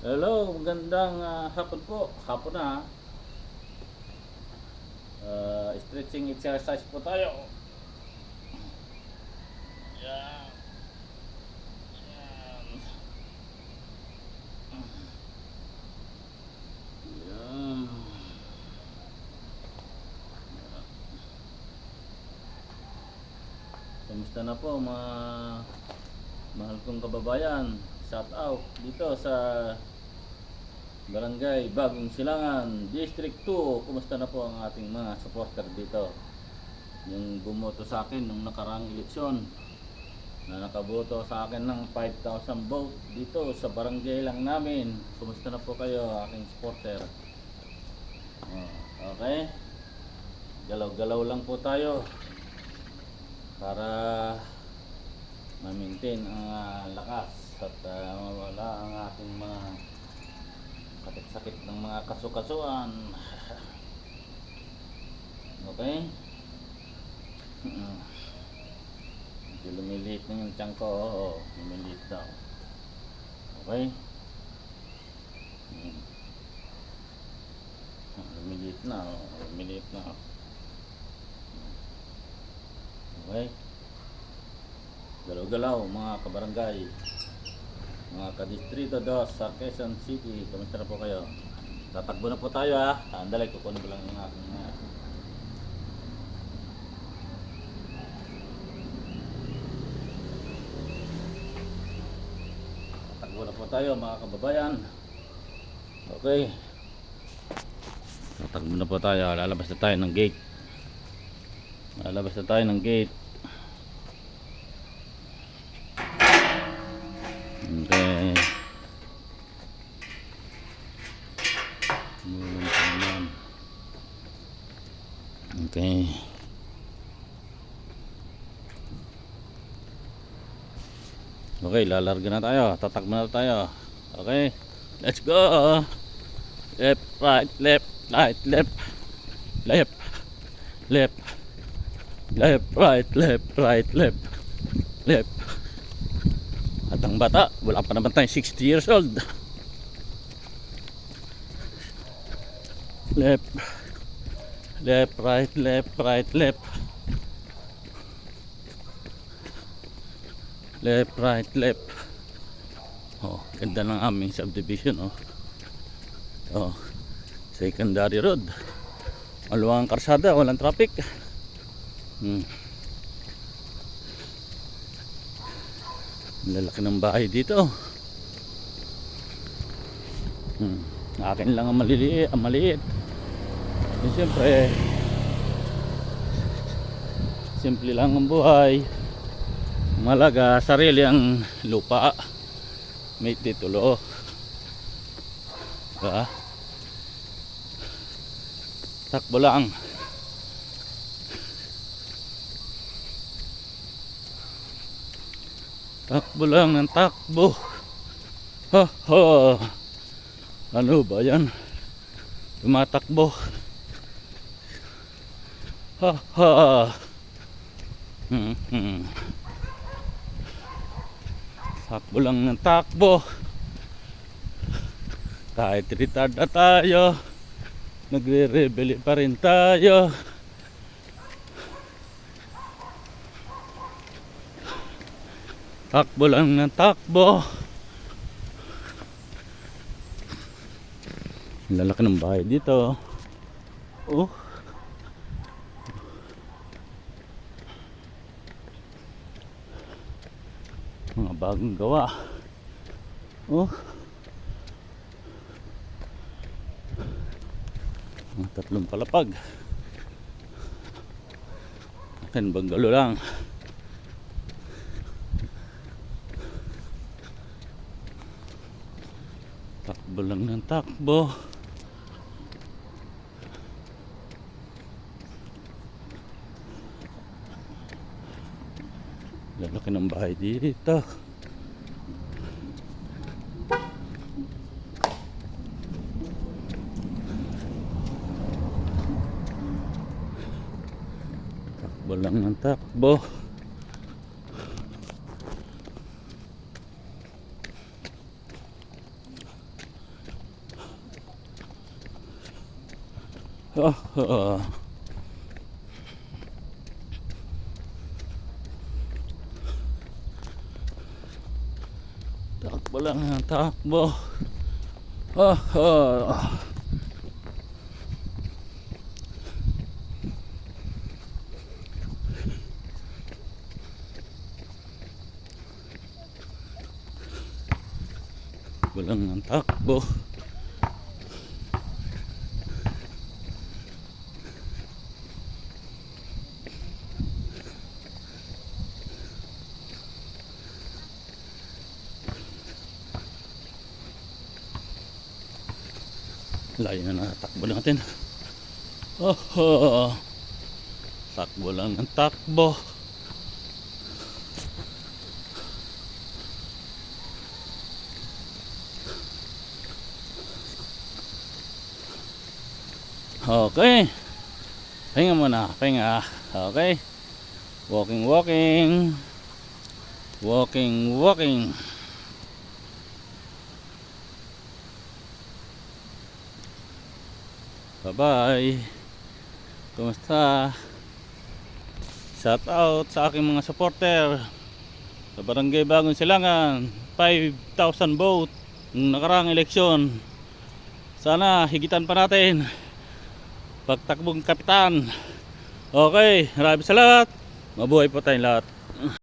Hello, magandang hapon po. Hapon na. Stretching exercise po tayo. Yan. Yan. Yan. Kamusta na po mga mahal kong kababayan? Shout out dito sa Barangay Bagong Silangan, District 2. Kumusta na po ang ating mga supporter dito? Yung bumoto sa akin nung nakaraang eleksyon, na nakaboto sa akin ng 5,000 vote dito sa barangay lang namin. Kumusta na po kayo, aking supporter? Okay? Galaw-galaw lang po tayo para ma-maintain ang lakas at mawala ang ating mga sakit-sakit ng mga kasukasuan. Okay? Medyo lumiliit na yung tiyan ko. Oo, lumiliit daw. Okay? Lumiliit na. Lumiliit na. Okay? Galaw-galaw mga kabarangay, mga kadistrito 2 sa Quezon City. Kamusta na po kayo? Tatakbo na po tayo ha. Andalay, kukunin ko lang yung aking tatakbo na po tayo mga kababayan. Okay, tatakbo na po tayo. Lalabas na tayo ng gate. Lalabas na tayo ng gate. Okay. Okay. Okay, lalarga na tayo. Tatakbo na tayo. Okay. Let's go. Left, right, left, right, left. Left. Left. Left, right, left, right, left. Left. At ang bata, wala pa naman tayong 60 years old. Left. Left, right, left, right, left. Left, right, left. Oh, ganda ng aming subdivision, oh. Oh, secondary road. Maluwang karsada, walang traffic. Lalaki ng bahay dito. Akin lang ang maliit, eh, siyempre simple lang ang buhay. Malaga, sarili ang lupa, may titulo. Diba? Takbo lang. Takbo lang ng takbo. Ha ha. Ano ba yan? Tumatakbo. Ha ha. Takbo lang ng takbo. Kahit retard na tayo, nagre-rebelde pa rin tayo. Takbo lang ng takbo. Lalaki ng bahay dito. Oh. Mga bagong gawa. Oh. Mga tatlong palapag. Akin bangalo lang. Takbo lang ng takbo. Lalaki ng bahay dito. Takbo lang ng takbo. Oh, oh. Takbo lang ang takbo. Oh, oh. Takbo lang ang takbo. Layo na takbo natin. Oh, oh. Takbo lang ng takbo. Okay. Pahinga muna, pahinga. Okay. Walking, walking. Walking, walking. Bye-bye. Kumusta? Shout out sa aking mga supporter sa Barangay Bagong Silangan. 5,000 vote nung nakaraang eleksyon. Sana higitan pa natin pagtakbong kapitan. Okay, maraming salamat. Mabuhay po tayong lahat.